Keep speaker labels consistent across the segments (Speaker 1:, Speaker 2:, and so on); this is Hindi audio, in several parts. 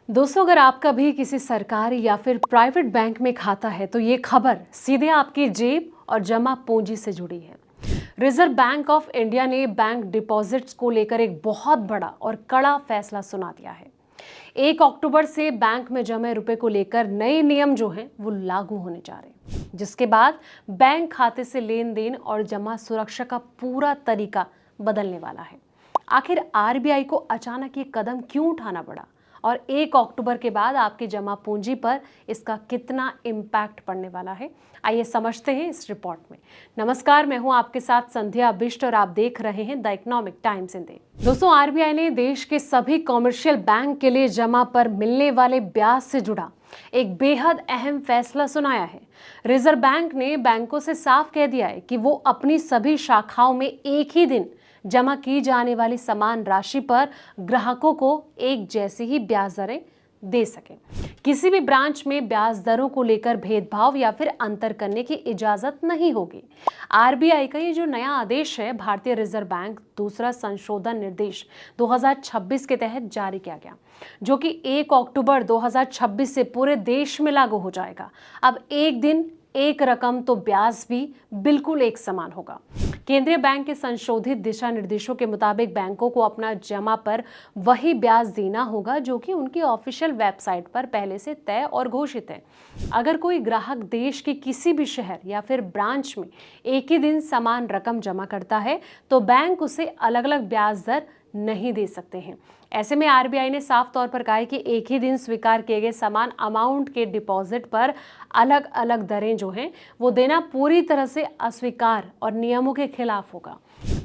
Speaker 1: दोस्तों, अगर आपका भी किसी सरकारी या फिर प्राइवेट बैंक में खाता है तो ये खबर सीधे आपकी जेब और जमा पूंजी से जुड़ी है। रिजर्व बैंक ऑफ इंडिया ने बैंक डिपॉजिट्स को लेकर एक बहुत बड़ा और कड़ा फैसला सुना दिया है। 1 अक्टूबर से बैंक में जमे रुपए को लेकर नए नियम जो हैं वो लागू होने जा रहे हैं, जिसके बाद बैंक खाते से लेन देन और जमा सुरक्षा का पूरा तरीका बदलने वाला है। आखिर आरबीआई को अचानक ये कदम क्यों उठाना पड़ा और 1 अक्टूबर के बाद आपकी जमा पूंजी पर इसका कितना इम्पैक्ट पड़ने वाला है, आइए समझते हैं इस रिपोर्ट में। नमस्कार, मैं हूं आपके साथ संध्या बिष्ट और आप देख रहे हैं द इकोनॉमिक टाइम्स हिंदी। दोस्तों, आरबीआई ने देश के सभी कॉमर्शियल बैंक के लिए जमा पर मिलने वाले ब्याज से जुड़ा एक बेहद अहम फैसला सुनाया है। रिजर्व बैंक ने बैंकों से साफ कह दिया है कि वो अपनी सभी शाखाओं में एक ही दिन जमा की जाने वाली समान राशि पर ग्राहकों को एक जैसी ही ब्याज दरें दे सकें। किसी भी ब्रांच में ब्याज दरों को लेकर भेदभाव या फिर अंतर करने की इजाजत नहीं होगी। आरबीआई का ये जो नया आदेश है, भारतीय रिजर्व बैंक दूसरा संशोधन निर्देश 2026 के तहत जारी किया गया, जो कि 1 अक्टूबर 2026 से पूरे देश में लागू हो जाएगा। अब एक दिन एक रकम तो ब्याज भी बिल्कुल एक समान होगा। केंद्रीय बैंक के संशोधित दिशा निर्देशों के मुताबिक बैंकों को अपना जमा पर वही ब्याज देना होगा जो कि उनकी ऑफिशियल वेबसाइट पर पहले से तय और घोषित है। अगर कोई ग्राहक देश के किसी भी शहर या फिर ब्रांच में एक ही दिन समान रकम जमा करता है तो बैंक उसे अलग अलग ब्याज दर नहीं दे सकते हैं। ऐसे में आरबीआई ने साफ तौर पर कहा है कि एक ही दिन स्वीकार किए गए समान अमाउंट के डिपॉजिट पर अलग अलग दरें जो हैं वो देना पूरी तरह से अस्वीकार और नियमों के खिलाफ होगा।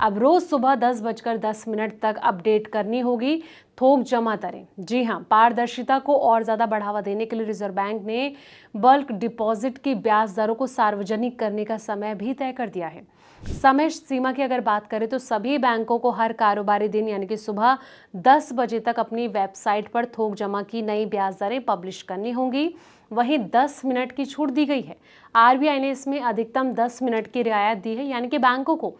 Speaker 1: अब रोज सुबह 10:10 तक अपडेट करनी होगी थोक जमा दरें। जी हाँ, पारदर्शिता को और ज्यादा बढ़ावा देने के लिए रिजर्व बैंक ने बल्क डिपॉजिट की ब्याज दरों को सार्वजनिक करने का समय भी तय कर दिया है। समय सीमा की अगर बात करें तो सभी बैंकों को हर कारोबारी दिन यानी कि सुबह 10 बजे तक अपनी वेबसाइट पर थोक जमा की नई ब्याज दरें पब्लिश करनी होंगी। वहीं 10 मिनट की छूट दी गई है। आरबीआई ने इसमें अधिकतम 10 मिनट की रियायत दी है, यानी कि बैंकों को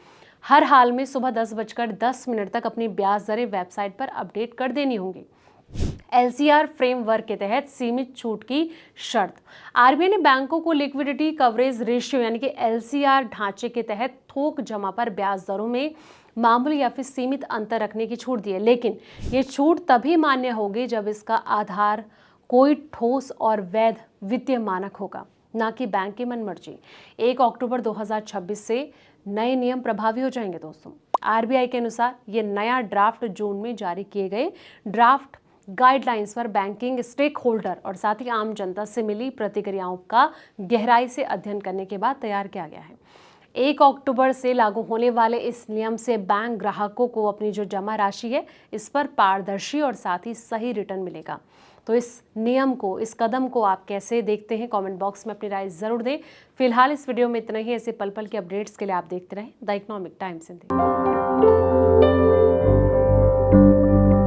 Speaker 1: हर हाल में सुबह 10:10 तक अपनी ब्याज दरें वेबसाइट पर अपडेट कर देनी होंगी। एलसीआर फ्रेमवर्क के तहत सीमित छूट की शर्त। आरबीआई ने बैंकों को लिक्विडिटी कवरेज रेशियो यानी कि एलसीआर ढांचे के तहत थोक जमा पर ब्याज दरों में मामूली या फिर सीमित अंतर रखने की छूट दी है, लेकिन ये छूट तभी मान्य होगी जब इसका आधार कोई ठोस और वैध वित्तीय मानक होगा, ना कि बैंक की मनमर्जी। 1 अक्टूबर 2026 से नए नियम प्रभावी हो जाएंगे। दोस्तों, आरबीआई के अनुसार ये नया ड्राफ्ट जून में जारी किए गए ड्राफ्ट गाइडलाइंस पर बैंकिंग स्टेक होल्डर और साथ ही आम जनता से मिली प्रतिक्रियाओं का गहराई से अध्ययन करने के बाद तैयार किया गया है। 1 अक्टूबर से लागू होने वाले इस नियम से बैंक ग्राहकों को अपनी जो जमा राशि है इस पर पारदर्शी और साथ ही सही रिटर्न मिलेगा। तो इस नियम को, इस कदम को आप कैसे देखते हैं, कमेंट बॉक्स में अपनी राय जरूर दें। फिलहाल इस वीडियो में इतना ही। ऐसे पल पल के अपडेट्स के लिए आप देखते रहें द इकोनॉमिक टाइम्स हिंदी।